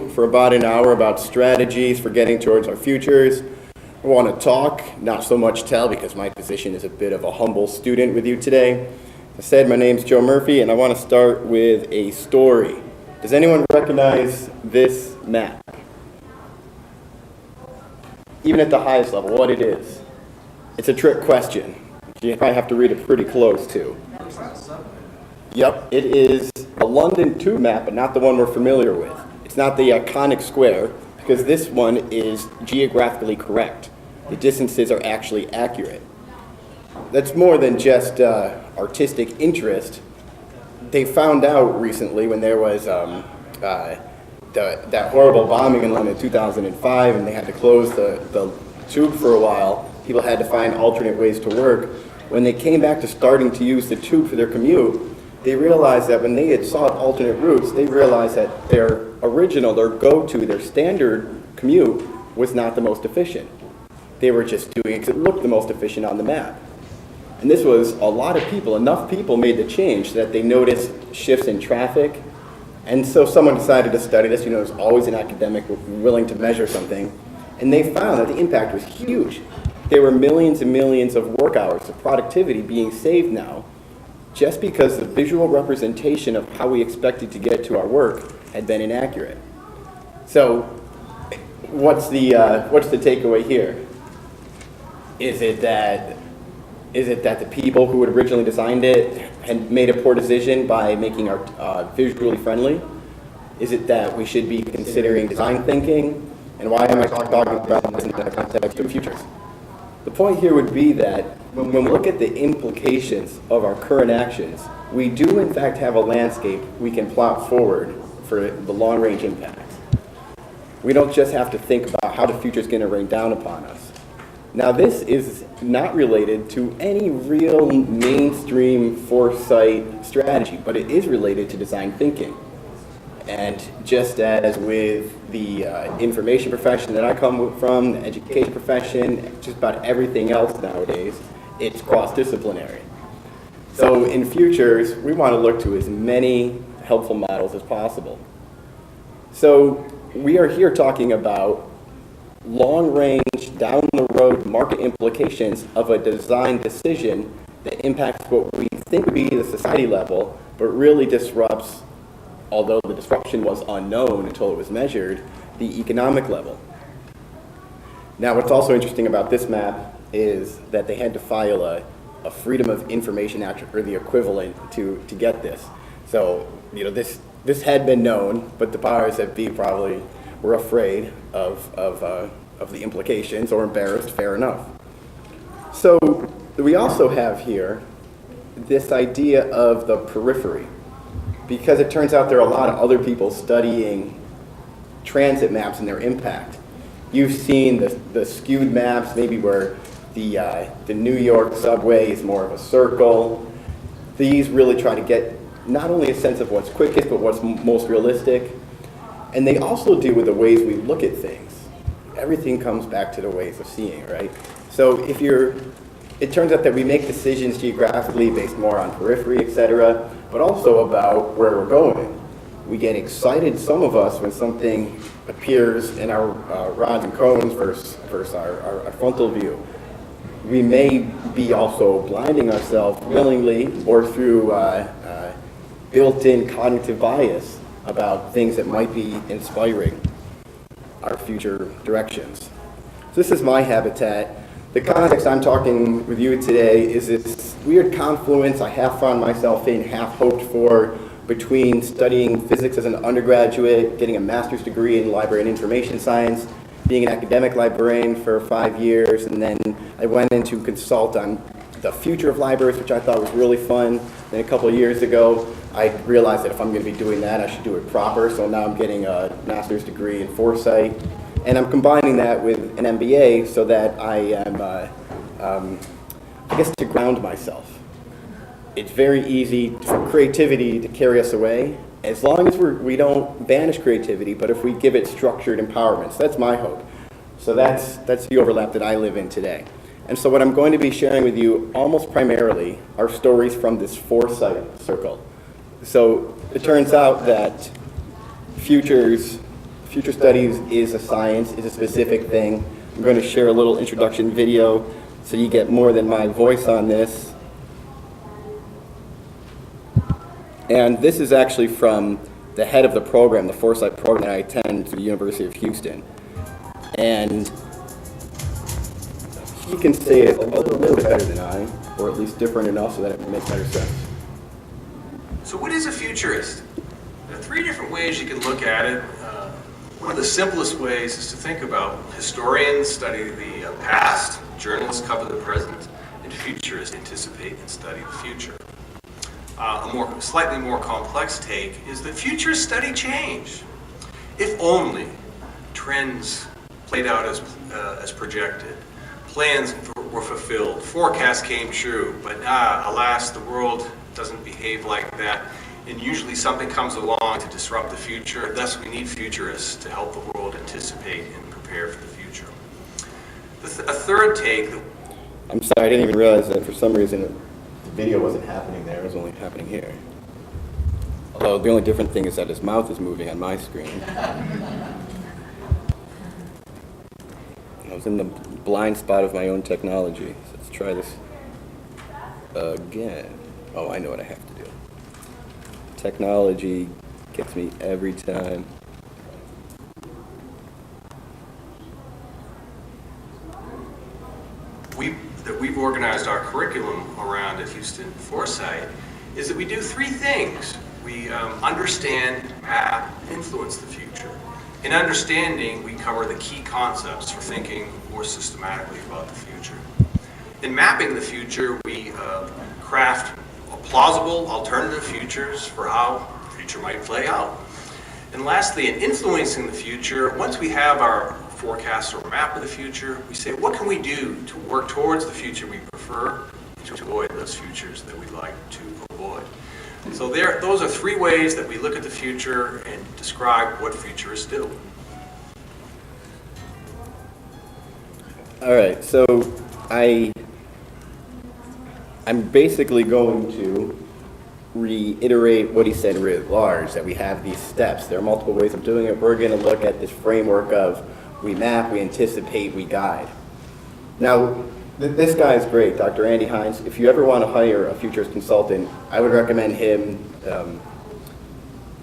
for about an hour about strategies for getting towards our futures. I want to talk, not so much tell, because my position is a bit of a humble student with you today. As I said, my name's Joe Murphy, and I want to start with a story. Does anyone recognize this map? Even at the highest level, what it is? It's a trick question. You probably have to read it pretty close, too. Yep, it is a London tube map, but not the one we're familiar with. It's not the iconic square, because this one is geographically correct. The distances are actually accurate. That's more than just artistic interest. They found out recently when there was that horrible bombing in London in 2005, and they had to close the tube for a while. People had to find alternate ways to work. When they came back to starting to use the tube for their commute, they realized that when they had sought alternate routes, they realized that their original, their go-to, their standard commute was not the most efficient. They were just doing it because it looked the most efficient on the map. And this was a lot of people, enough people made the change that they noticed shifts in traffic. And so someone decided to study this. You know, there's always an academic willing to measure something. And they found that the impact was huge. There were millions and millions of work hours of productivity being saved now, just because the visual representation of how we expected to get to our work had been inaccurate. So what's the takeaway here? Is it that the people who had originally designed it had made a poor decision by making our visually friendly? Is it that we should be considering design thinking? And why am I talking about this in the context of futures? The point here would be that when we look at the implications of our current actions, we do in fact have a landscape we can plot forward for the long-range impacts. We don't just have to think about how the future is going to rain down upon us. Now, this is not related to any real mainstream foresight strategy, but it is related to design thinking. And just as with the information profession that I come from, the education profession, just about everything else nowadays, it's cross-disciplinary. So in futures, we want to look to as many helpful models as possible. So we are here talking about long-range, down-the-road market implications of a design decision that impacts what we think would be the society level, but really disrupts, although the disruption was unknown until it was measured, the economic level. Now, what's also interesting about this map is that they had to file a Freedom of Information Act, or the equivalent, to get this. So, you know, this had been known, but the powers that be probably were afraid of the implications or embarrassed, fair enough. So we also have here this idea of the periphery, because it turns out there are a lot of other people studying transit maps and their impact. You've seen the skewed maps, maybe where the New York subway is more of a circle. These really try to get not only a sense of what's quickest, but what's most realistic. And they also deal with the ways we look at things. Everything comes back to the ways of seeing, right? So it turns out that we make decisions geographically based more on periphery, et cetera, but also about where we're going. We get excited, some of us, when something appears in our rods and cones versus our frontal view. We may be also blinding ourselves willingly or through built-in cognitive bias about things that might be inspiring our future directions. So this is my habitat. The context I'm talking with you today is this weird confluence I half found myself in, half hoped for, between studying physics as an undergraduate, getting a master's degree in library and information science, being an academic librarian for 5 years, and then I went in to consult on the future of libraries, which I thought was really fun. Then a couple of years ago, I realized that if I'm going to be doing that, I should do it proper. So now I'm getting a master's degree in Foresight. And I'm combining that with an MBA so that I am, I guess, to ground myself. It's very easy for creativity to carry us away, as long as we don't banish creativity, but if we give it structured empowerment. So that's my hope. So that's the overlap that I live in today. And so what I'm going to be sharing with you almost primarily are stories from this Foresight circle. So it turns out that futures Future studies is a science, is a specific thing. I'm going to share a little introduction video so you get more than my voice on this. And this is actually from the head of the program, the Foresight program that I attend to the University of Houston. And he can say it a little bit better than I, or at least different enough so that it makes better sense. So what is a futurist? There are three different ways you can look at it. One of the simplest ways is to think about historians study the past, journalists cover the present, and futurists anticipate and study the future. A slightly more complex take is that futurists study change. If only trends played out as projected, plans were fulfilled, forecasts came true, but alas, the world doesn't behave like that. And usually something comes along to disrupt the future. Thus, we need futurists to help the world anticipate and prepare for the future. A third take. I'm sorry, I didn't even realize that for some reason the video wasn't happening there. It was only happening here. Although the only different thing is that his mouth is moving on my screen. I was in the blind spot of my own technology. So let's try this again. Oh, I know what I have to do. Technology gets me every time. We've organized our curriculum around at Houston Foresight is that we do three things. We understand, map, influence the future. In understanding, we cover the key concepts for thinking more systematically about the future. In mapping the future, we craft plausible alternative futures for how the future might play out. And lastly, in influencing the future, once we have our forecast or map of the future, we say, what can we do to work towards the future we prefer and to avoid those futures that we'd like to avoid? So those are three ways that we look at the future and describe what futurists do. All right, so I'm basically going to reiterate what he said writ large, that we have these steps. There are multiple ways of doing it. We're going to look at this framework of we map, we anticipate, we guide. Now, this guy is great, Dr. Andy Hines. If you ever want to hire a futures consultant, I would recommend him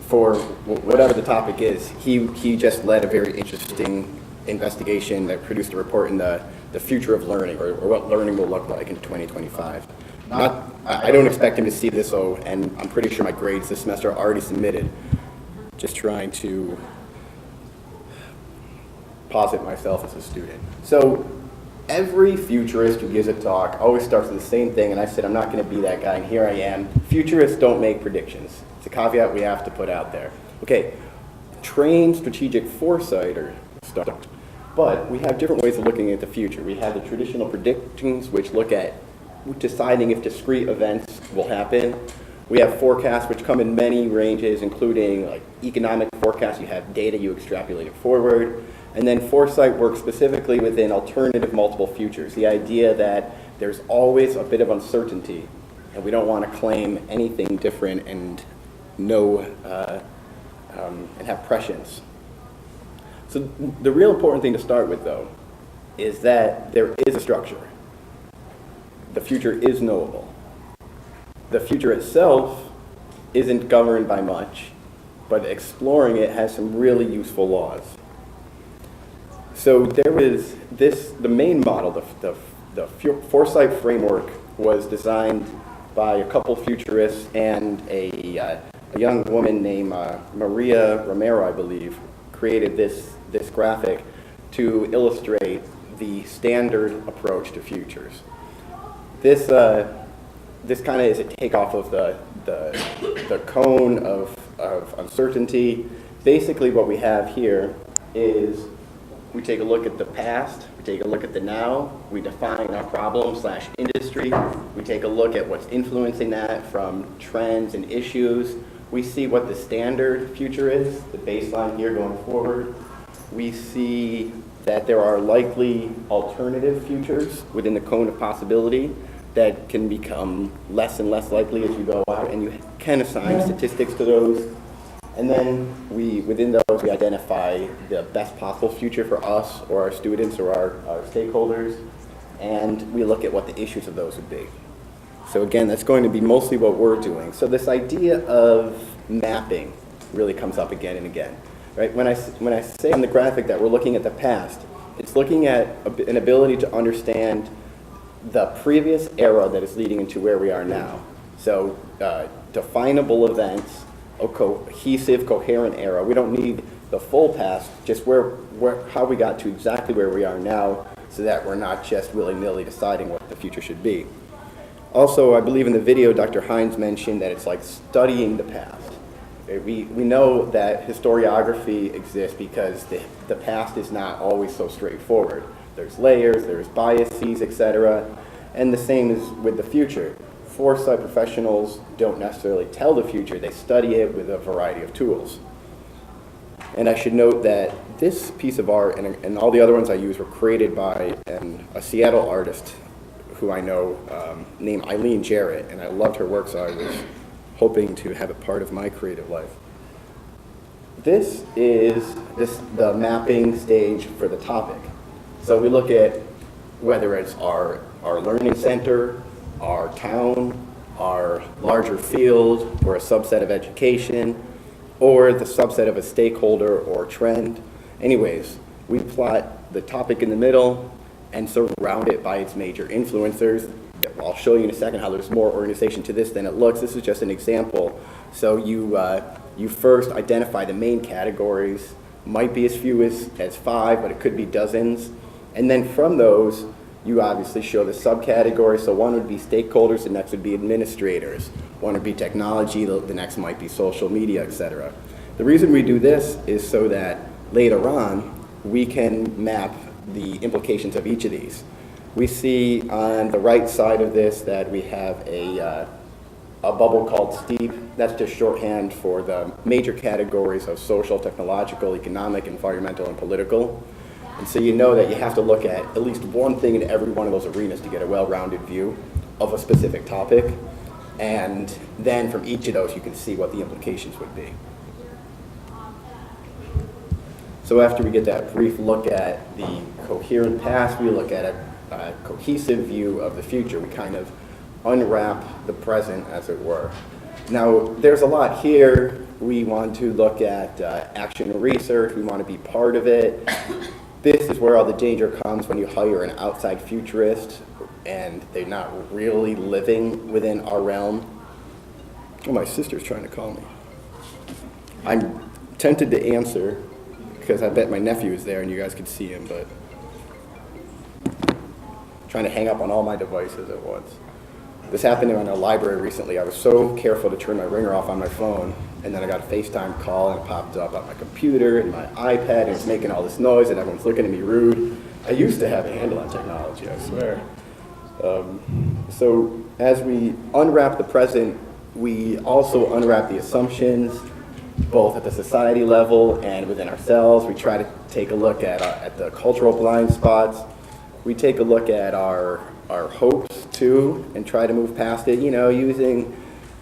for whatever the topic is. He just led a very interesting investigation that produced a report in the future of learning, or what learning will look like in 2025. I don't expect him to see this, and I'm pretty sure my grades this semester are already submitted. Just trying to posit myself as a student. So every futurist who gives a talk always starts with the same thing, and I said I'm not going to be that guy, and here I am. Futurists don't make predictions. It's a caveat we have to put out there. Okay, trained strategic foresight or stuff, but we have different ways of looking at the future. We have the traditional predictions, which look at deciding if discrete events will happen. We have forecasts, which come in many ranges, including like economic forecasts. You have data, you extrapolate it forward. And then foresight works specifically within alternative multiple futures, the idea that there's always a bit of uncertainty, and we don't want to claim anything different and and have prescience. So the real important thing to start with, though, is that there is a structure. The future is knowable. The future itself isn't governed by much, but exploring it has some really useful laws. So there is the main model, the Foresight framework was designed by a couple futurists and a young woman named Maria Romero, I believe, created this graphic to illustrate the standard approach to futures. This kind of is a takeoff of the cone of uncertainty. Basically what we have here is we take a look at the past, we take a look at the now, we define our problem/industry, we take a look at what's influencing that from trends and issues. We see what the standard future is, the baseline here going forward. We see that there are likely alternative futures within the cone of possibility that can become less and less likely as you go out, and you can assign statistics to those. And then within those, we identify the best possible future for us or our students or our stakeholders, and we look at what the issues of those would be. So again, that's going to be mostly what we're doing. So this idea of mapping really comes up again and again, right? When I say on the graphic that we're looking at the past, it's looking at an ability to understand the previous era that is leading into where we are now. So definable events, a cohesive, coherent era. We don't need the full past, just how we got to exactly where we are now, so that we're not just willy-nilly deciding what the future should be. Also, I believe in the video, Dr. Hines mentioned that it's like studying the past. We know that historiography exists because the past is not always so straightforward. There's layers, there's biases, etc. And the same is with the future. Foresight professionals don't necessarily tell the future, they study it with a variety of tools. And I should note that this piece of art and all the other ones I use were created by a Seattle artist who I know named Eileen Jarrett, and I loved her work, so I was hoping to have it part of my creative life. This is the mapping stage for the topic. So we look at whether it's our learning center, our town, our larger field, or a subset of education, or the subset of a stakeholder or trend. Anyways, we plot the topic in the middle and surround it by its major influencers. I'll show you in a second how there's more organization to this than it looks. This is just an example. So you first identify the main categories, might be as few as 5, but it could be dozens. And then from those, you obviously show the subcategories. So one would be stakeholders, the next would be administrators. One would be technology, the next might be social media, etc. The reason we do this is so that later on, we can map the implications of each of these. We see on the right side of this that we have a bubble called STEEP. That's just shorthand for the major categories of social, technological, economic, environmental, and political. And so you know that you have to look at least one thing in every one of those arenas to get a well-rounded view of a specific topic. And then from each of those, you can see what the implications would be. So after we get that brief look at the coherent past, we look at a cohesive view of the future. We kind of unwrap the present, as it were. Now, there's a lot here. We want to look at action research. We want to be part of it. This is where all the danger comes when you hire an outside futurist and they're not really living within our realm. Oh, my sister's trying to call me. I'm tempted to answer because I bet my nephew is there and you guys could see him, but I'm trying to hang up on all my devices at once. This happened in our library recently. I was so careful to turn my ringer off on my phone, and then I got a FaceTime call and it popped up on my computer and my iPad, and it's making all this noise and everyone's looking at me rude. I used to have a handle on technology, I swear. So as we unwrap the present, we also unwrap the assumptions, both at the society level and within ourselves. We try to take a look at the cultural blind spots. We take a look at our hopes too and try to move past it, using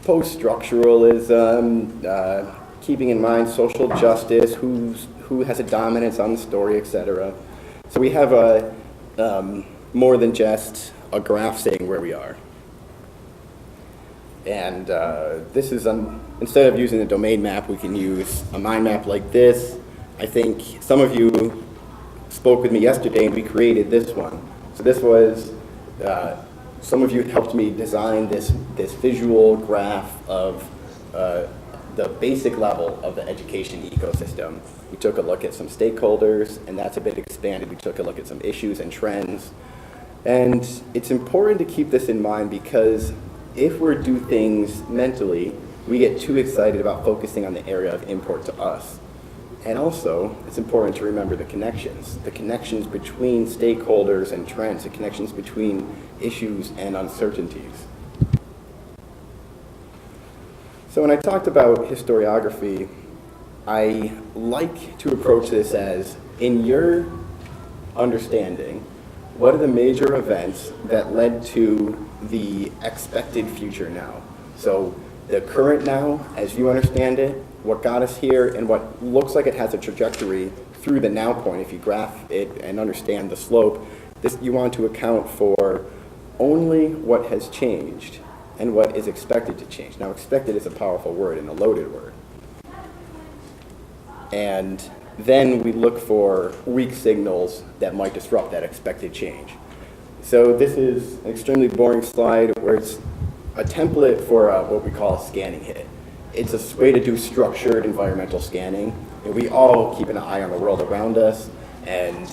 post-structuralism, keeping in mind social justice, who has a dominance on the story, etc. So we have more than just a graph saying where we are. And this is, instead of using a domain map, we can use a mind map like this. I think some of you spoke with me yesterday and we created this one. So this was, some of you helped me design this visual graph of the basic level of the education ecosystem. We took a look at some stakeholders, and that's a bit expanded. We took a look at some issues and trends. And it's important to keep this in mind because if we do things mentally, we get too excited about focusing on the area of import to us. And also, it's important to remember the connections between stakeholders and trends, the connections between issues and uncertainties. So when I talked about historiography, I like to approach this as, in your understanding, what are the major events that led to the expected future now? So the current now, as you understand it, what got us here and what looks like it has a trajectory through the now point. If you graph it and understand the slope, you want to account for only what has changed and what is expected to change. Now, expected is a powerful word and a loaded word. And then we look for weak signals that might disrupt that expected change. So this is an extremely boring slide where it's a template for what we call a scanning hit. It's a way to do structured environmental scanning. And we all keep an eye on the world around us, and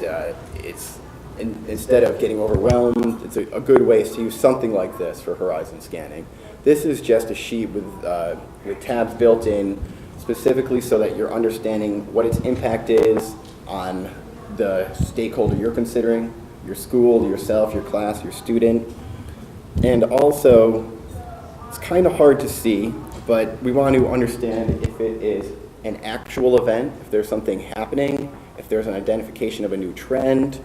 instead of getting overwhelmed, it's a good way to use something like this for horizon scanning. This is just a sheet with tabs built in, specifically so that you're understanding what its impact is on the stakeholder you're considering, your school, yourself, your class, your student. And also, it's kind of hard to see, but we want to understand if it is an actual event, if there's something happening, if there's an identification of a new trend,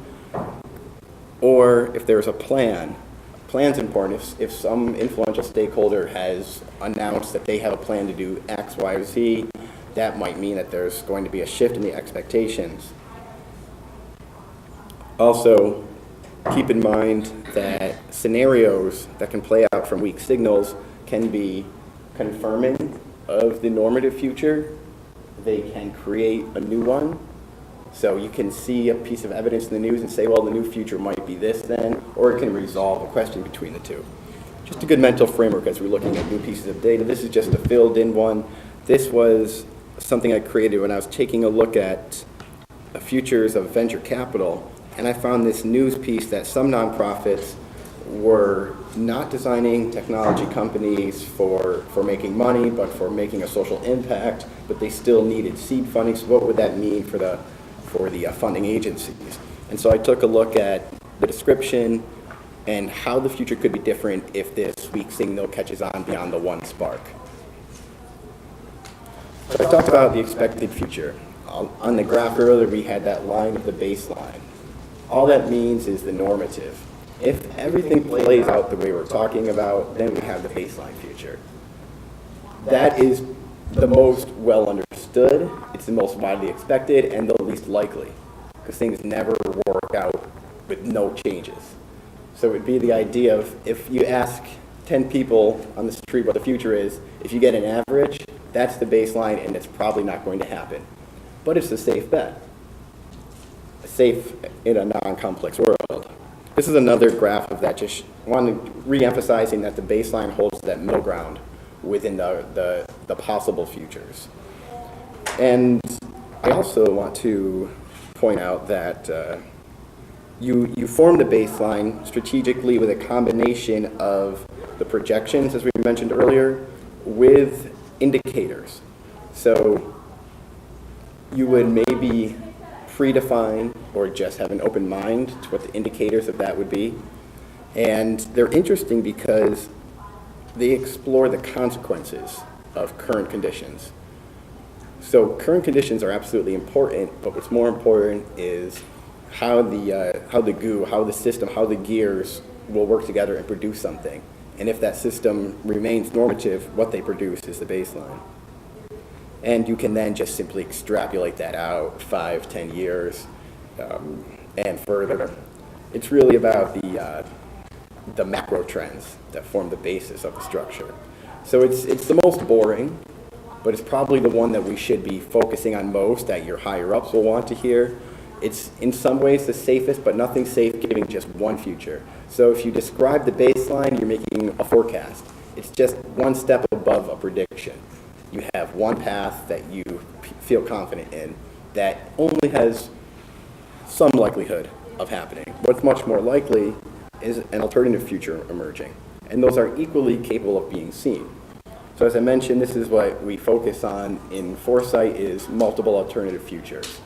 or if there's a plan. Plan's important. If some influential stakeholder has announced that they have a plan to do X, Y, or Z, that might mean that there's going to be a shift in the expectations. Also, keep in mind that scenarios that can play out from weak signals can be confirming of the normative future. They can create a new one. So you can see a piece of evidence in the news and say, well, the new future might be this then, or it can resolve a question between the two. Just a good mental framework as we're looking at new pieces of data. This is just a filled in one. This was something I created when I was taking a look at the futures of venture capital, and I found this news piece that some nonprofits were not designing technology companies for making money, but for making a social impact, but they still needed seed funding. So what would that mean for the funding agencies? And so I took a look at the description and how the future could be different if this weak signal catches on beyond the one spark. So I talked about the expected future. On the graph earlier, we had that line of the baseline. All that means is the normative. If everything plays out the way we're talking about, then we have the baseline future. That is the most well understood, it's the most widely expected, and the least likely, because things never work out with no changes. So it would be the idea of, if you ask 10 people on the street what the future is, if you get an average, that's the baseline, and it's probably not going to happen. But it's a safe bet. Safe in a non-complex world. This is another graph of that, just re-emphasizing that the baseline holds that middle ground within the possible futures. And I also want to point out that you form the baseline strategically with a combination of the projections, as we mentioned earlier, with indicators. So you would maybe predefine or just have an open mind to what the indicators of that would be. And they're interesting because they explore the consequences of current conditions. So current conditions are absolutely important, but what's more important is how the system, how the gears will work together and produce something. And if that system remains normative, what they produce is the baseline. And you can then just simply extrapolate that out 5, 10 years and further. It's really about the macro trends that form the basis of the structure. So it's the most boring, but it's probably the one that we should be focusing on most, that your higher ups will want to hear. It's in some ways the safest, but nothing safe giving just one future. So if you describe the baseline, you're making a forecast. It's just one step above a prediction. You have one path that you feel confident in that only has some likelihood of happening. What's much more likely is an alternative future emerging, and those are equally capable of being seen. So as I mentioned, this is what we focus on in Foresight, is multiple alternative futures.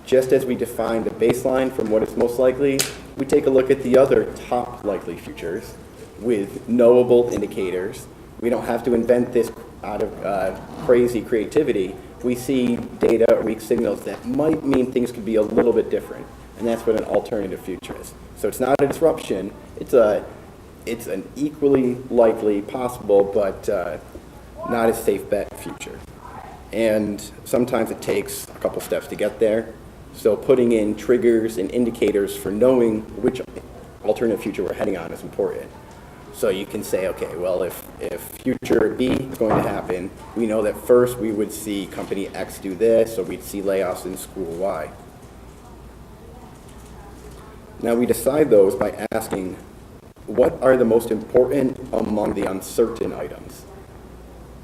Just as we define the baseline from what is most likely, we take a look at the other top likely futures with knowable indicators. We don't have to invent this out of crazy creativity. We see data or weak signals that might mean things could be a little bit different, and that's what an alternative future is. So it's not a disruption, it's an equally likely, possible, but not a safe bet future. And sometimes it takes a couple steps to get there. So putting in triggers and indicators for knowing which alternative future we're heading on is important. So you can say, okay, well, if future B is going to happen, we know that first we would see company X do this, or we'd see layoffs in school Y. Now we decide those by asking, what are the most important among the uncertain items?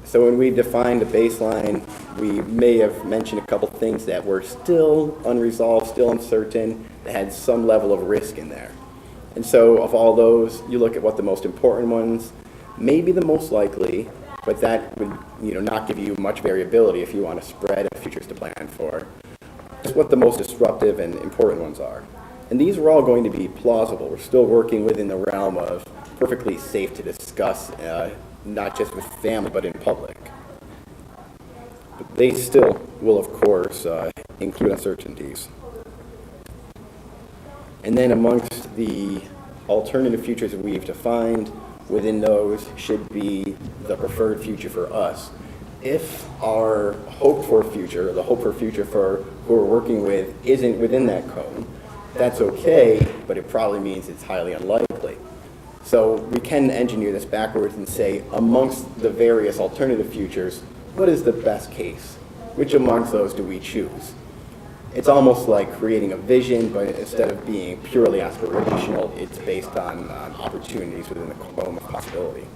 So when we defined a baseline, we may have mentioned a couple things that were still unresolved, still uncertain, that had some level of risk in there. And so of all those, you look at what the most important ones, maybe the most likely, but that would not give you much variability if you want to spread futures to plan for. Just what the most disruptive and important ones are. And these are all going to be plausible. We're still working within the realm of perfectly safe to discuss, not just with family, but in public. But they still will, of course, include uncertainties. And then amongst the alternative futures that we've defined, within those should be the preferred future for us. If our hoped for future, or the hope for future for who we're working with, isn't within that cone, that's okay, but it probably means it's highly unlikely. So we can engineer this backwards and say, amongst the various alternative futures, what is the best case? Which amongst those do we choose? It's almost like creating a vision, but instead of being purely aspirational, it's based on opportunities within the realm of possibility.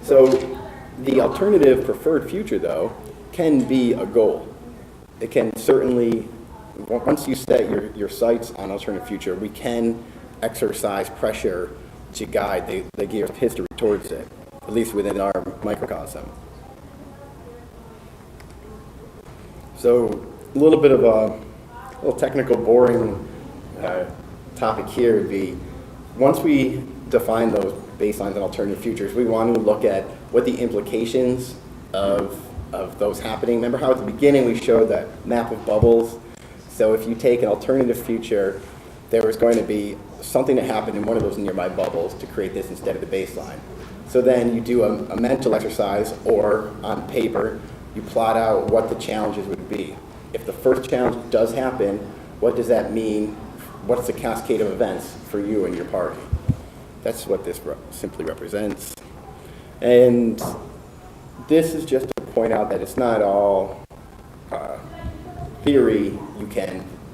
So the alternative preferred future, though, can be a goal. It can certainly, once you set your sights on alternative future, we can exercise pressure to guide the gears of history towards it, at least within our microcosm. So a little bit of a little technical, boring topic here would be, once we define those baselines and alternative futures, we want to look at what the implications of those happening. Remember how at the beginning we showed that map of bubbles? So if you take an alternative future, there was going to be something that happened in one of those nearby bubbles to create this instead of the baseline. So then you do a mental exercise, or on paper, you plot out what the challenges would be. If the first challenge does happen, what does that mean? What's the cascade of events for you and your party? That's what this simply represents. And this is just to point out that it's not all theory.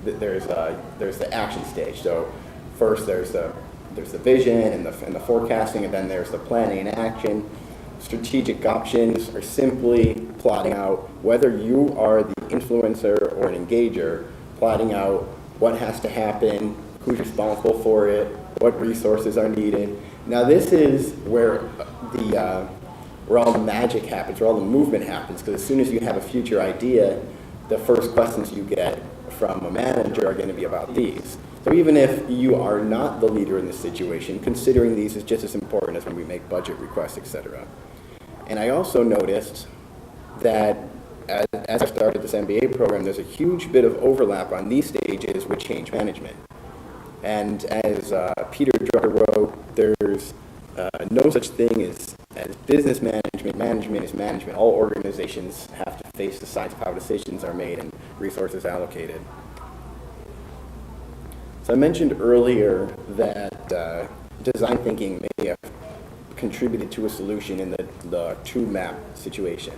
There's the action stage. So first there's the vision and the forecasting, and then there's the planning and action. Strategic options are simply plotting out whether you are the influencer or an engager, plotting out what has to happen, who's responsible for it, what resources are needed. Now this is where where all the magic happens, where all the movement happens, because as soon as you have a future idea, the first questions you get from a manager are going to be about these. So even if you are not the leader in this situation, considering these is just as important as when we make budget requests, etc. And I also noticed that as I started this MBA program, there's a huge bit of overlap on these stages with change management. And as Peter Drucker wrote, there's no such thing as business management. Management is management. All organizations have to face the science of how decisions are made and resources allocated. So I mentioned earlier that design thinking may have contributed to a solution in the tube map situation.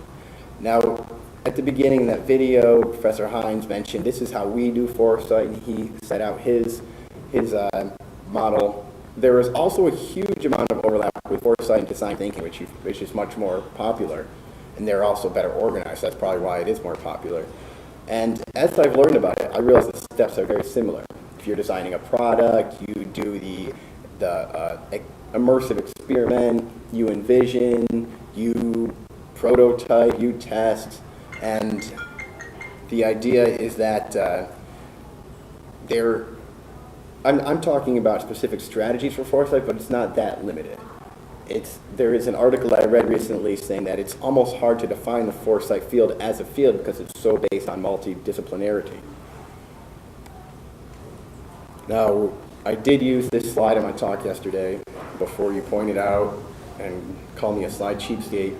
Now, at the beginning of that video, Professor Hines mentioned this is how we do Foresight, and he set out his model. There is also a huge amount of overlap with Foresight and design thinking, which is much more popular, and they're also better organized. That's probably why it is more popular. And as I've learned about it, I realize the steps are very similar. If you're designing a product, you do the immersive experiment, you envision, you prototype, you test, and the idea is that I'm talking about specific strategies for Foresight, but it's not that limited. There is an article I read recently saying that it's almost hard to define the Foresight field as a field because it's so based on multidisciplinarity. Now, I did use this slide in my talk yesterday before you pointed out and called me a slide cheapskate.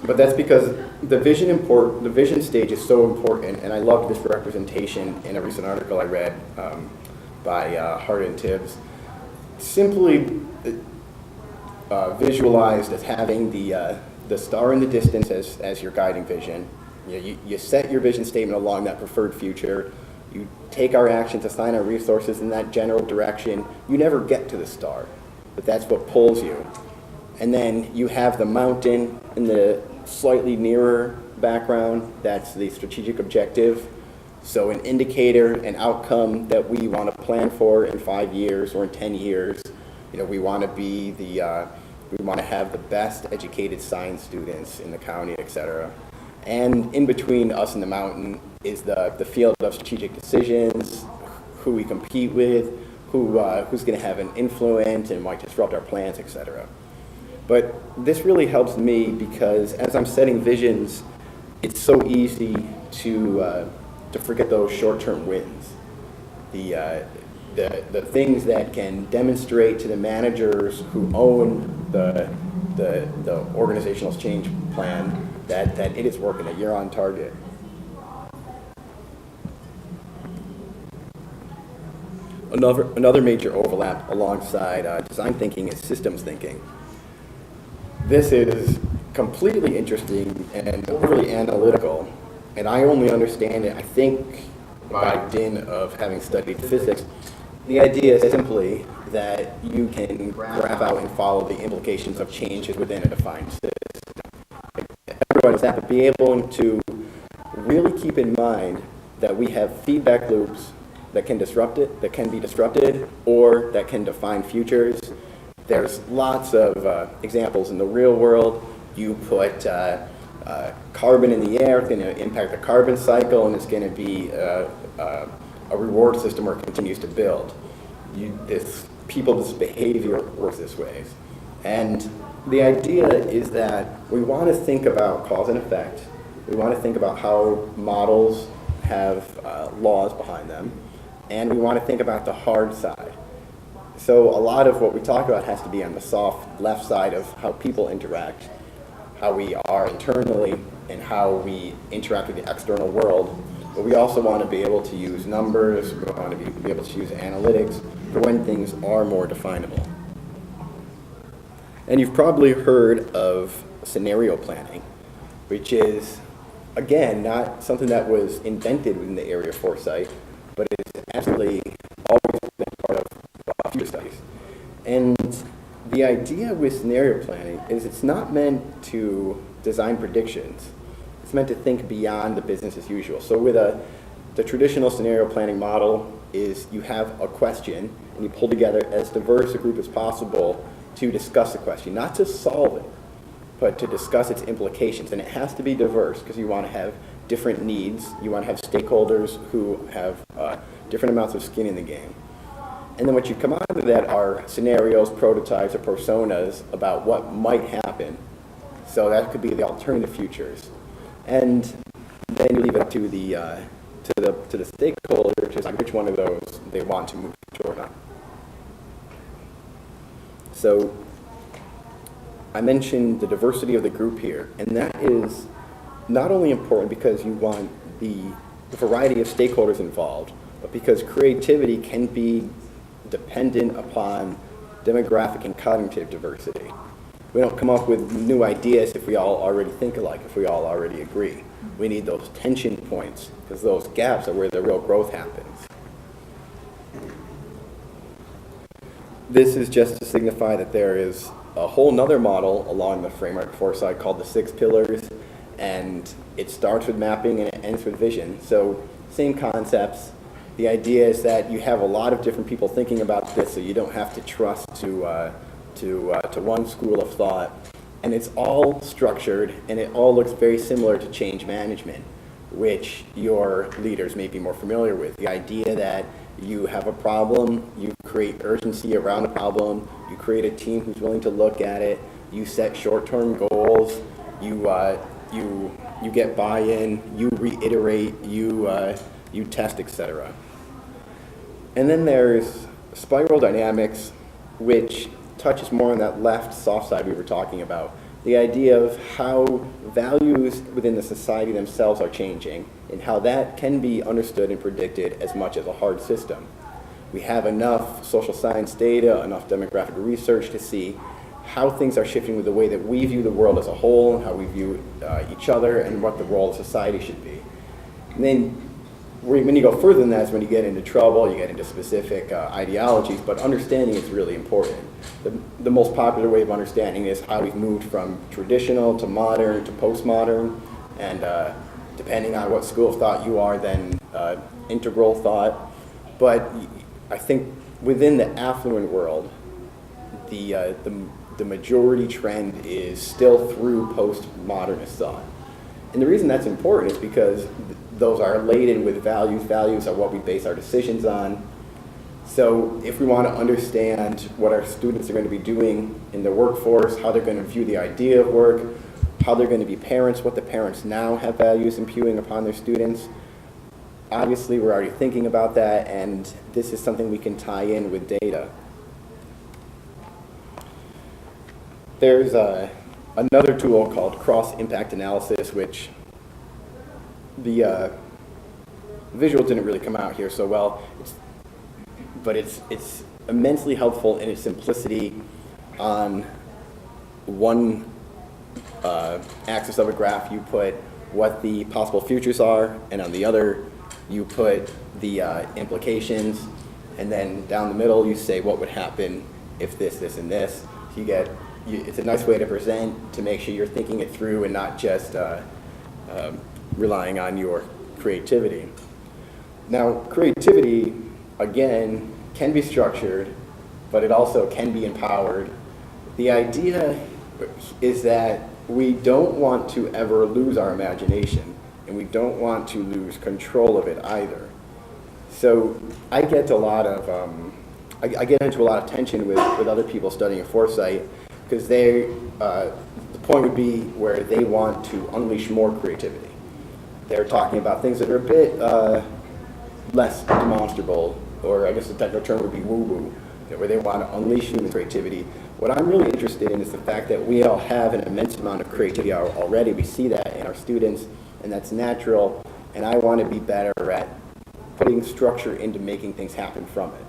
But that's because the vision stage is so important, and I loved this representation in a recent article I read by Hart and Tibbs. Simply visualized as having the star in the distance as your guiding vision. You set your vision statement along that preferred future. You take our actions, assign our resources in that general direction. You never get to the star, but that's what pulls you. And then you have the mountain in the slightly nearer background. That's the strategic objective. So an indicator, an outcome that we want to plan for in 5 years or in 10 years. We want to be we want to have the best educated science students in the county, et cetera. And in between us and the mountain is the field of strategic decisions, who we compete with, who's going to have an influence and might disrupt our plans, et cetera. But this really helps me because as I'm setting visions, it's so easy to forget those short-term wins. The things that can demonstrate to the managers who own the organizational change plan that it is working, that you're on target. Another major overlap alongside design thinking is systems thinking. This is completely interesting and overly analytical, and I only understand it, I think, by dint of having studied physics. The idea is simply that you can graph out and follow the implications of changes within a defined system. Everyone is that, but be able to really keep in mind that we have feedback loops that can be disrupted, or that can define futures. There's lots of examples in the real world. You put carbon in the air, it's going to impact the carbon cycle, and it's going to be a reward system where it continues to build. People's behavior works this way. And the idea is that we want to think about cause and effect. We want to think about how models have laws behind them. And we want to think about the hard side. So a lot of what we talk about has to be on the soft left side of how people interact, how we are internally, and how we interact with the external world. But we also want to be able to use numbers, we want to be able to use analytics for when things are more definable. And you've probably heard of scenario planning, which is, again, not something that was invented within the area of Foresight, but it's absolutely always been part of future studies. And the idea with scenario planning is it's not meant to design predictions. It's meant to think beyond the business as usual. So with the traditional scenario planning model is you have a question and you pull together as diverse a group as possible to discuss the question, not to solve it, but to discuss its implications. And it has to be diverse because you want to have different needs. You want to have stakeholders who have different amounts of skin in the game. And then what you come out of that are scenarios, prototypes, or personas about what might happen. So that could be the alternative futures. And then you leave it to the stakeholder to decide which one of those they want to move to or not. So I mentioned the diversity of the group here, and that is not only important because you want the variety of stakeholders involved, but because creativity can be dependent upon demographic and cognitive diversity. We don't come up with new ideas if we all already think alike, if we all already agree. We need those tension points, because those gaps are where the real growth happens. This is just to signify that there is a whole nother model along the framework of Foresight called the 6 pillars, and it starts with mapping and it ends with vision. So same concepts. The idea is that you have a lot of different people thinking about this, so you don't have to trust to one school of thought. And it's all structured, and it all looks very similar to change management, which your leaders may be more familiar with. The idea that you have a problem, you create urgency around the problem, you create a team who's willing to look at it, you set short-term goals, you get buy-in, you reiterate, you test, etc. And then there's spiral dynamics, which touches more on that left soft side we were talking about. the idea of how values within the society themselves are changing and how that can be understood and predicted as much as a hard system. We have enough social science data, enough demographic research to see how things are shifting with the way that we view the world as a whole, how we view each other, and what the role of society should be. And then when you go further than that is when you get into trouble, you get into specific ideologies, but understanding is really important. The most popular way of understanding is how we've moved from traditional to modern to postmodern, and depending on what school of thought you are, then integral thought. But I think within the affluent world, the majority trend is still through postmodernist thought. And the reason that's important is because those are laden with values. Values are what we base our decisions on. So if we want to understand what our students are going to be doing in the workforce, how they're going to view the idea of work, how they're going to be parents, what the parents now have values imputing upon their students, obviously we're already thinking about that, and this is something we can tie in with data. There's another tool called cross-impact analysis, which the visual didn't really come out here so well, but it's immensely helpful in its simplicity. On one axis of a graph, you put what the possible futures are, and on the other, you put the implications, and then down the middle, you say what would happen if this, this, and this. So you get, it's a nice way to present to make sure you're thinking it through and not just relying on your creativity. Now, creativity, again, can be structured, but it also can be empowered. The idea is that we don't want to ever lose our imagination, and we don't want to lose control of it either. So I get a lot of, I get into a lot of tension with other people studying Foresight, because the point would be where they want to unleash more creativity. They're talking about things that are a bit less demonstrable, or I guess the technical term would be woo-woo, where they want to unleash human creativity. What I'm really interested in is the fact that we all have an immense amount of creativity already. We see that in our students, and that's natural, and I want to be better at putting structure into making things happen from it.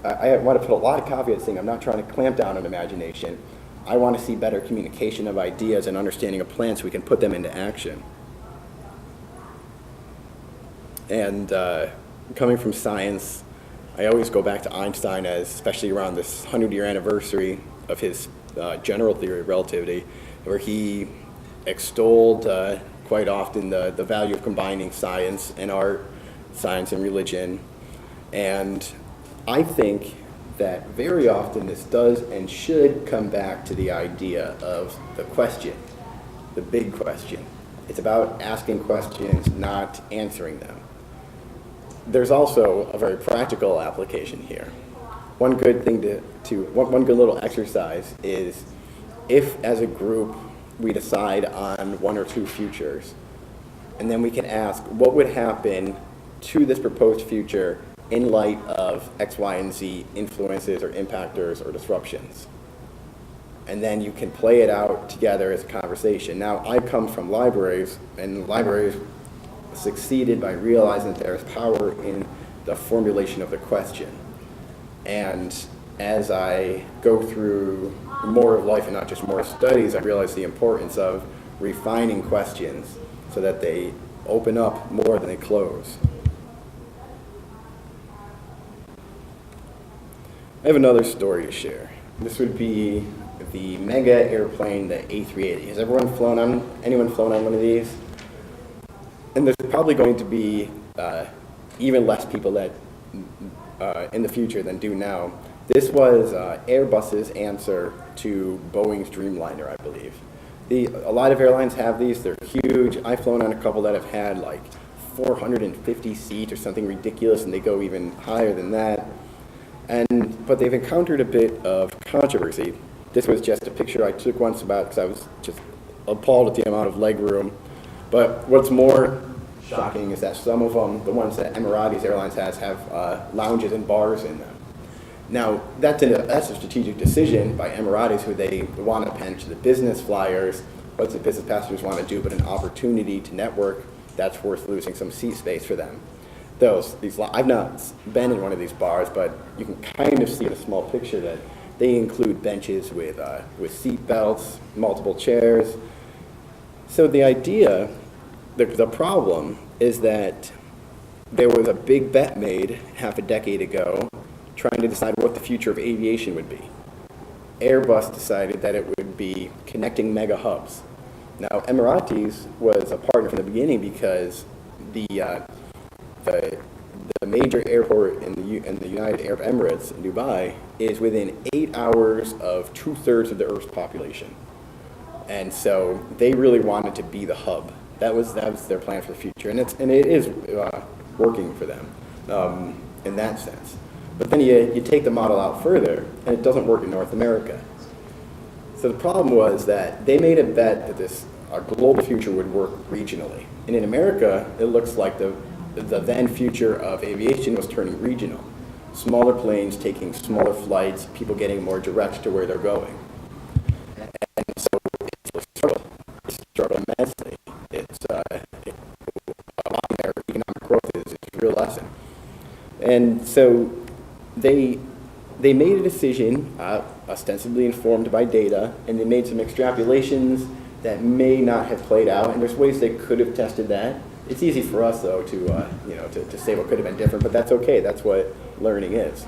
I want to put a lot of caveats saying I'm not trying to clamp down on imagination. I want to see better communication of ideas and understanding of plans so we can put them into action. And coming from science, I always go back to Einstein, as especially around this 100-year anniversary of his general theory of relativity, where he extolled quite often the value of combining science and art, science and religion. And I think that very often this does and should come back to the idea of the question, the big question. It's about asking questions, not answering them. There's also a very practical application here. One good thing one good little exercise is, if as a group we decide on one or two futures, and then we can ask what would happen to this proposed future in light of X, Y, and Z influences or impactors or disruptions. And then you can play it out together as a conversation. Now, I come from libraries, and libraries succeeded by realizing that there's power in the formulation of the question. And as I go through more of life and not just more studies, I realize the importance of refining questions so that they open up more than they close. I have another story to share. This would be the mega airplane, the A380. Has anyone flown on one of these? And there's probably going to be even less people that in the future than do now. This was Airbus's answer to Boeing's Dreamliner, I believe. A lot of airlines have these. They're huge. I've flown on a couple that have had like 450 seats or something ridiculous, and they go even higher than that. But they've encountered a bit of controversy. This was just a picture I took once because I was just appalled at the amount of leg room. But what's more shocking is that some of them, the ones that Emirates Airlines has, have lounges and bars in them. Now, that's a strategic decision by Emiratis, who they want to pinch the business flyers. What the business passengers want to do, but an opportunity to network, that's worth losing some seat space for them. I've not been in one of these bars, but you can kind of see in a small picture that they include benches with seat belts, multiple chairs. So the idea, the problem is that there was a big bet made half a decade ago trying to decide what the future of aviation would be. Airbus decided that it would be connecting mega hubs. Now, Emiratis was a partner from the beginning because the major airport in the United Arab Emirates, in Dubai, is within 8 hours of 2/3 of the Earth's population. And so they really wanted to be the hub. That was their plan for the future, and it is working for them in that sense. But then you take the model out further, and it doesn't work in North America. So the problem was that they made a bet that a global future would work regionally. And in America, it looks like the then future of aviation was turning regional. Smaller planes taking smaller flights, people getting more direct to where they're going. And so it's a struggle. It's a struggle immensely. Their economic growth is a real lesson. And so they made a decision, ostensibly informed by data, and they made some extrapolations that may not have played out, and there's ways they could have tested that. It's easy for us, though, to say what could have been different, but that's okay. That's what learning is.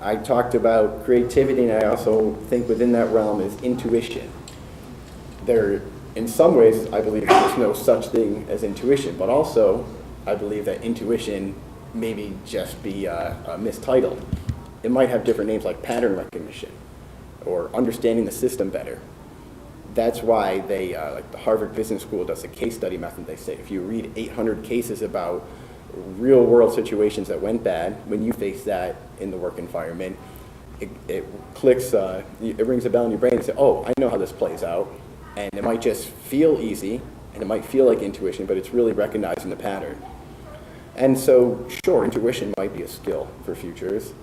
I talked about creativity, and I also think within that realm is intuition. In some ways, I believe there's no such thing as intuition, but also I believe that intuition maybe just be mistitled. It might have different names like pattern recognition or understanding the system better. That's why like the Harvard Business School does a case study method. They say if you read 800 cases about real world situations that went bad, when you face that in the work environment, it clicks, it rings a bell in your brain and say, oh, I know how this plays out. And it might just feel easy, and it might feel like intuition, but it's really recognizing the pattern. And so, sure, intuition might be a skill for futures,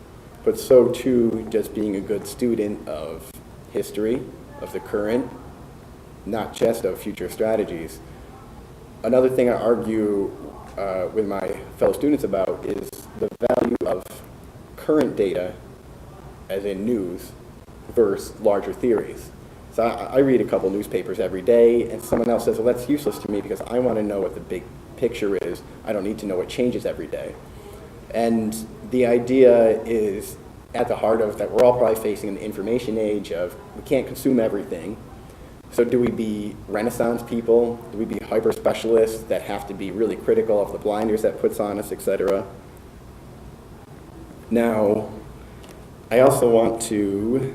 but so too just being a good student of history, of the current, not just of future strategies. Another thing I argue with my fellow students about is the value of current data, as in news, versus larger theories. So I read a couple newspapers every day, and someone else says, well, that's useless to me because I want to know what the big picture is. I don't need to know what changes every day. And the idea is at the heart of that we're all probably facing an information age of we can't consume everything. So do we be Renaissance people? Do we be hyper specialists that have to be really critical of the blinders that puts on us, etc.? Now, I also want to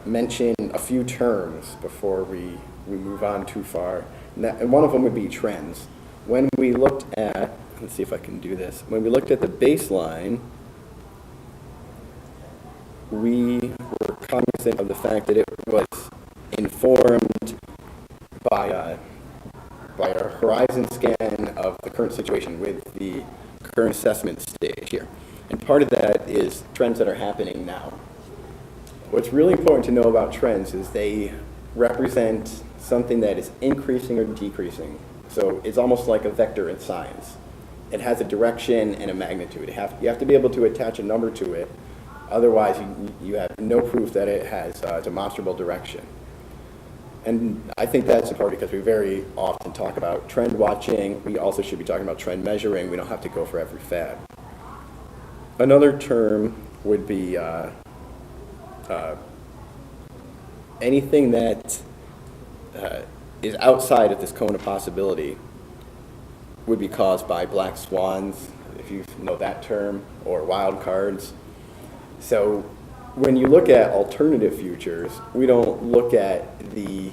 mention a few terms before we move on too far. And one of them would be trends. When we looked at, let's see if I can do this. When we looked at the baseline, we were cognizant of the fact that it was informed by a horizon scan of the current situation with the current assessment stage here. And part of that is trends that are happening now. What's really important to know about trends is they represent something that is increasing or decreasing. So it's almost like a vector in science. It has a direction and a magnitude. You have to be able to attach a number to it. Otherwise, you have no proof that it has a demonstrable direction. And I think that's important because we very often talk about trend watching. We also should be talking about trend measuring. We don't have to go for every fad. Another term would be anything that is outside of this cone of possibility would be caused by black swans, if you know that term, or wild cards. So when you look at alternative futures, we don't look at the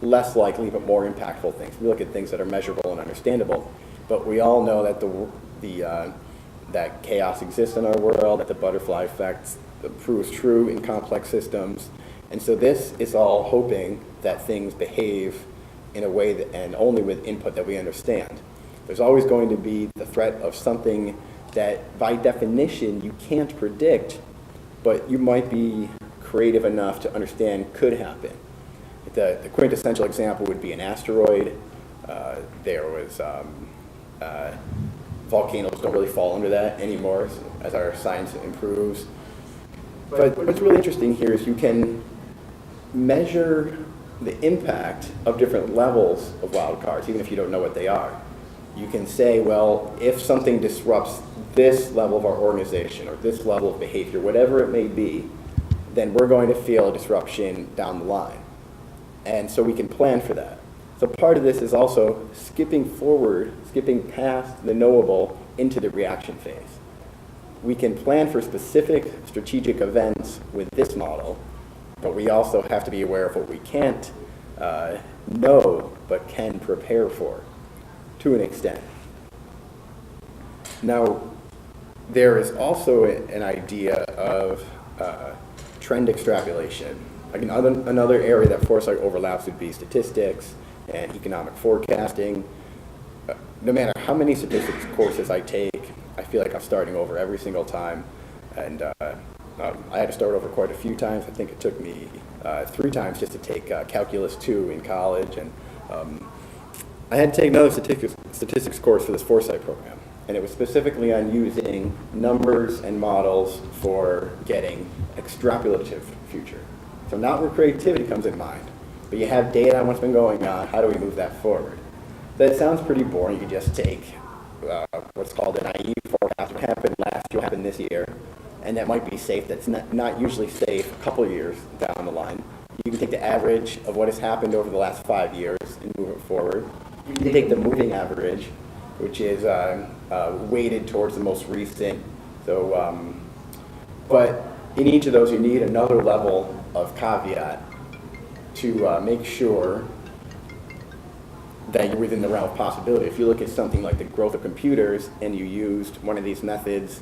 less likely but more impactful things. We look at things that are measurable and understandable. But we all know that that chaos exists in our world, that the butterfly effect proves true in complex systems. And so this is all hoping that things behave in a way that, and only with input that we understand. There's always going to be the threat of something that by definition you can't predict but you might be creative enough to understand could happen. The quintessential example would be an asteroid. There was volcanoes don't really fall under that anymore as our science improves. But what's really interesting here is you can measure the impact of different levels of wildcards, even if you don't know what they are. You can say, well, if something disrupts this level of our organization or this level of behavior, whatever it may be, then we're going to feel a disruption down the line. And so we can plan for that. So part of this is also skipping forward, skipping past the knowable into the reaction phase. We can plan for specific strategic events with this model, but we also have to be aware of what we can't know but can prepare for to an extent. Now, there is also an idea of trend extrapolation. Like another area that Foresight overlaps would be statistics and economic forecasting. No matter how many statistics courses I take, I feel like I'm starting over every single time. And I had to start over quite a few times. I think it took me 3 times just to take Calculus 2 in college. And I had to take another statistics course for this Foresight program. And it was specifically on using numbers and models for getting extrapolative future. So not where creativity comes in mind, but you have data on what's been going on. How do we move that forward? That sounds pretty boring. You could just take what's called a naive forecast. What happened last year will happen this year, and that might be safe. That's not usually safe a couple of years down the line. You can take the average of what has happened over the last 5 years and move it forward. You can take the moving average, which is weighted towards the most recent. So, but in each of those, you need another level of caveat to make sure that you're within the realm of possibility. If you look at something like the growth of computers and you used one of these methods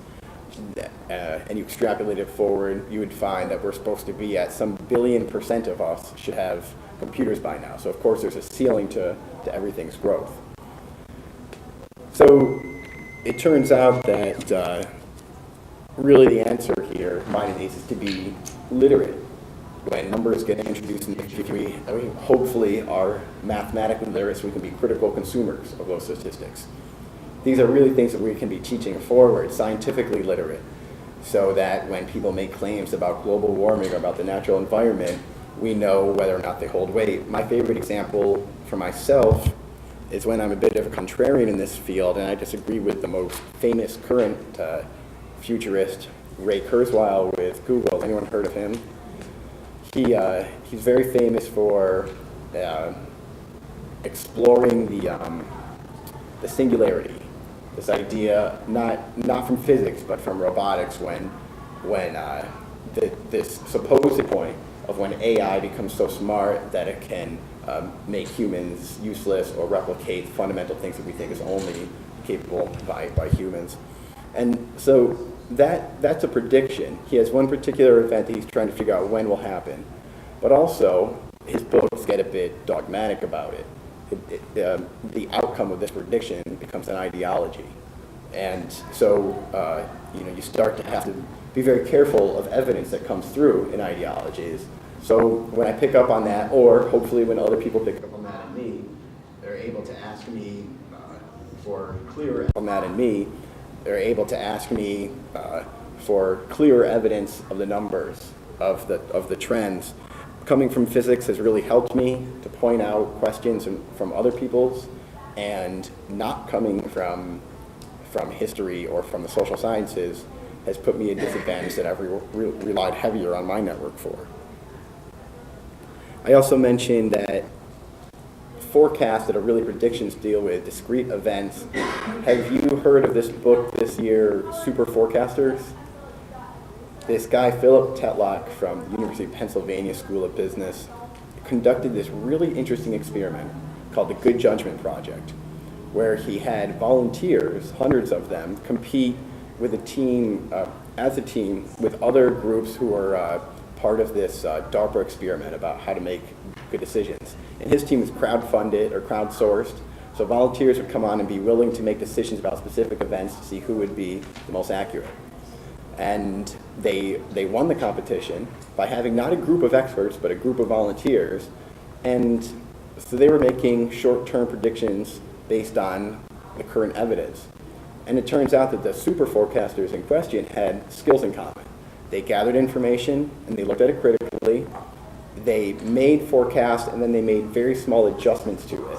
and you extrapolate it forward, you would find that we're supposed to be at some billion% of us should have computers by now. So of course there's a ceiling to everything's growth. So it turns out that really the answer here, finding these, is to be literate. When numbers get introduced in the degree, we hopefully are mathematically literate so we can be critical consumers of those statistics. These are really things that we can be teaching forward, scientifically literate, so that when people make claims about global warming or about the natural environment, we know whether or not they hold weight. My favorite example for myself is when I'm a bit of a contrarian in this field and I disagree with the most famous current futurist, Ray Kurzweil with Google. Anyone heard of him? He's very famous for exploring the singularity, this idea not from physics but from robotics, when this supposed point of when AI becomes so smart that it can make humans useless or replicate fundamental things that we think is only capable by humans. And so that's a prediction. He has one particular event that he's trying to figure out when will happen. But also, his books get a bit dogmatic about it. The outcome of this prediction becomes an ideology. And so, you start to have to be very careful of evidence that comes through in ideologies. So when I pick up on that, or hopefully when other people pick up on that in me, they're able to ask me for clearer on that in me. They're able to ask me for clearer evidence of the numbers, of the trends. Coming from physics has really helped me to point out questions from other people's, and not coming from history or from the social sciences has put me at a disadvantage that I've relied heavier on my network for. I also mentioned that forecasts that are really predictions deal with discrete events. Have you heard of this book this year, Super Forecasters? This guy, Philip Tetlock from the University of Pennsylvania School of Business, conducted this really interesting experiment called the Good Judgment Project, where he had volunteers, hundreds of them, compete with as a team with other groups who were part of this DARPA experiment about how to make good decisions. And his team was crowdfunded or crowdsourced, so volunteers would come on and be willing to make decisions about specific events to see who would be the most accurate. And They won the competition by having not a group of experts, but a group of volunteers. And so they were making short-term predictions based on the current evidence. And it turns out that the super forecasters in question had skills in common. They gathered information and they looked at it critically. They made forecasts and then they made very small adjustments to it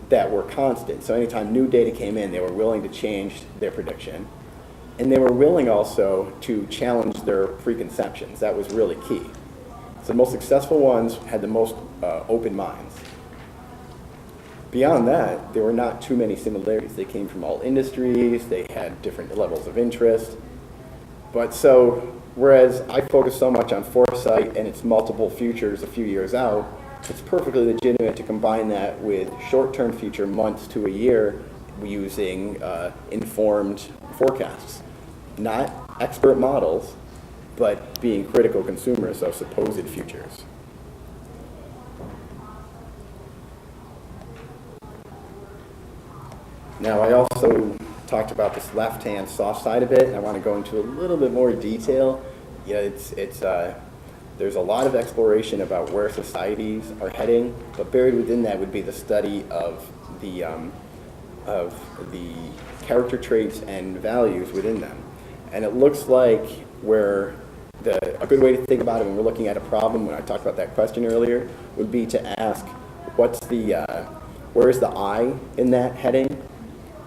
that were constant. So anytime new data came in, they were willing to change their prediction. And they were willing also to challenge their preconceptions. That was really key. So the most successful ones had the most open minds. Beyond that, there were not too many similarities. They came from all industries, they had different levels of interest. But so, whereas I focus so much on foresight and its multiple futures a few years out, it's perfectly legitimate to combine that with short-term future, months to a year, using informed forecasts. Not expert models, but being critical consumers of supposed futures. Now, I also talked about this left-hand soft side of it, and I want to go into a little bit more detail. Yeah, there's a lot of exploration about where societies are heading, but buried within that would be the study of the character traits and values within them. And it looks like a good way to think about it when we're looking at a problem, when I talked about that question earlier, would be to ask, where's the I in that heading?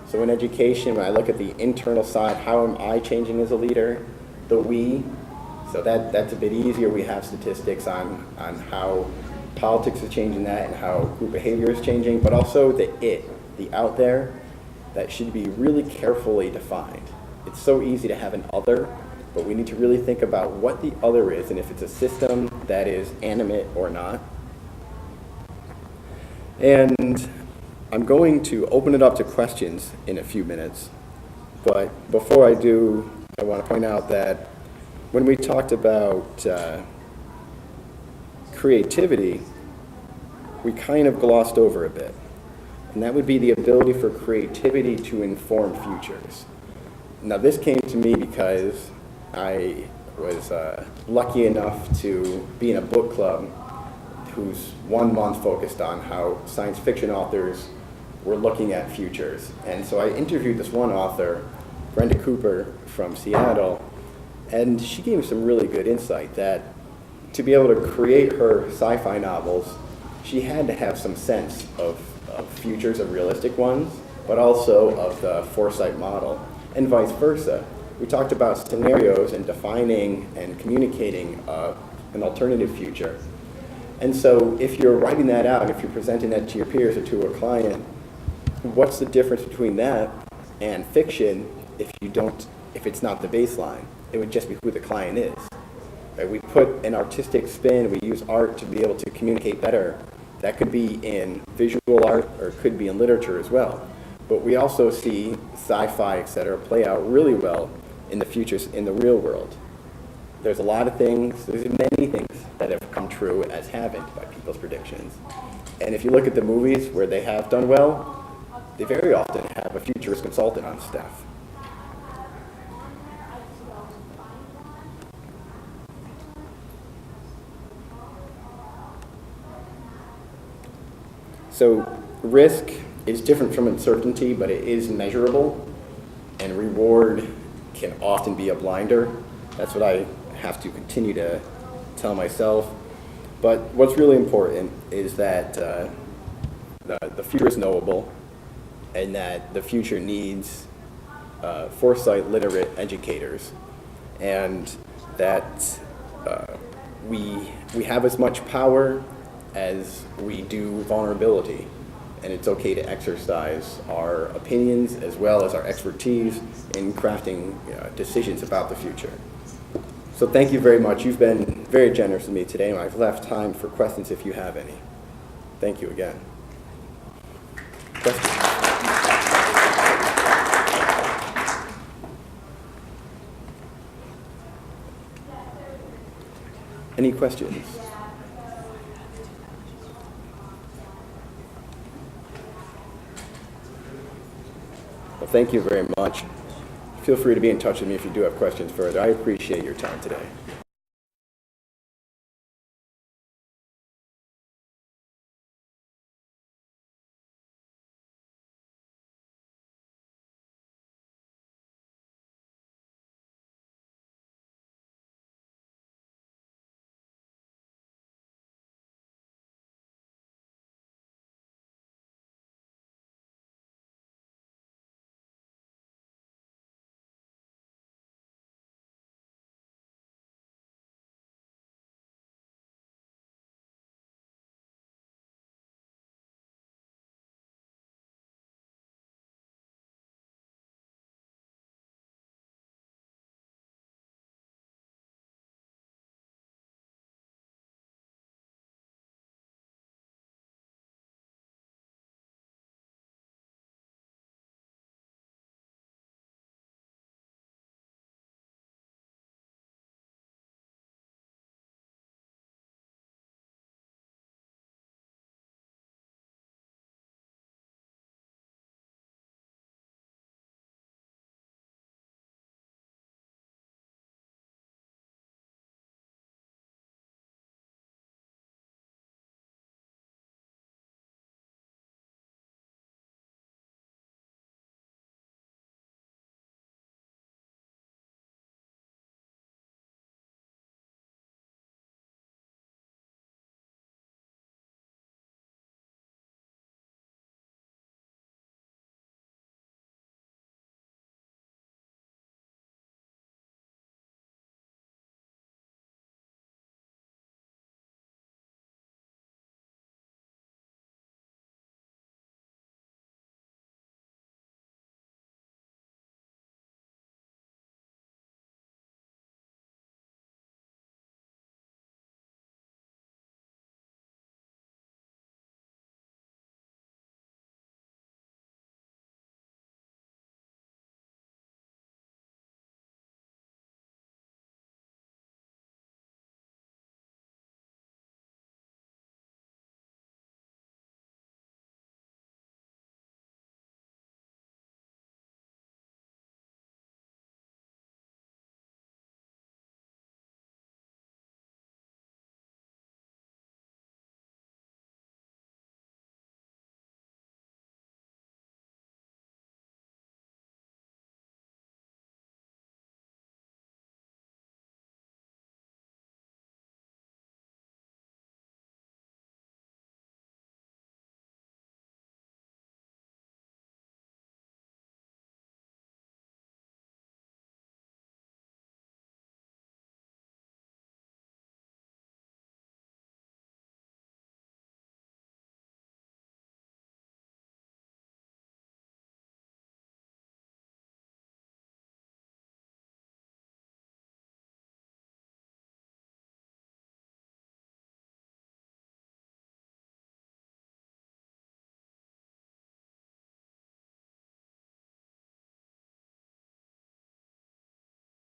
So in education, when I look at the internal side, how am I changing as a leader? The we, so that's a bit easier. We have statistics on how politics is changing that and how group behavior is changing, but also the out there, that should be really carefully defined. It's so easy to have an other, but we need to really think about what the other is and if it's a system that is animate or not. And I'm going to open it up to questions in a few minutes, but before I do, I want to point out that when we talked about creativity, we kind of glossed over a bit, and that would be the ability for creativity to inform futures. Now, this came to me because I was lucky enough to be in a book club whose 1 month focused on how science fiction authors were looking at futures. And so I interviewed this one author, Brenda Cooper from Seattle, and she gave me some really good insight that to be able to create her sci-fi novels, she had to have some sense of futures, of realistic ones, but also of the Foresight model, and vice versa. We talked about scenarios and defining and communicating an alternative future. And so if you're writing that out, if you're presenting that to your peers or to a client, what's the difference between that and fiction if it's not the baseline? It would just be who the client is. Right? We put an artistic spin, we use art to be able to communicate better. That could be in visual art or it could be in literature as well. But we also see sci-fi, et cetera, play out really well in the futures, in the real world. There's a lot of things, there's many things that have come true as haven't by people's predictions. And if you look at the movies where they have done well, they very often have a futurist consultant on staff. So risk is different from uncertainty, but it is measurable, and reward can often be a blinder. That's what I have to continue to tell myself. But what's really important is that the future is knowable, and that the future needs foresight literate educators, and that we have as much power as we do vulnerability, and it's okay to exercise our opinions as well as our expertise in crafting decisions about the future. So thank you very much. You've been very generous with me today, and I've left time for questions if you have any. Thank you again. Questions? Any questions? Well, thank you very much feel free to be in touch with me if you do have questions further. I appreciate your time today.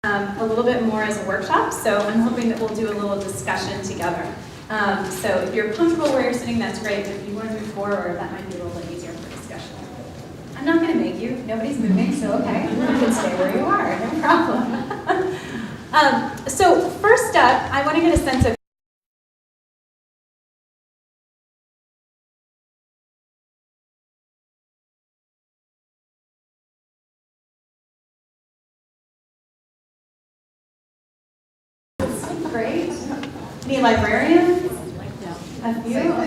A little bit more as a workshop, so I'm hoping that we'll do a little discussion together. So if you're comfortable where you're sitting, that's great. But if you want to move forward, that might be a little bit easier for discussion. I'm not going to make you. Nobody's moving, so okay. You can stay where you are, no problem. So first up, I want to get a sense of great. Any librarians? A few?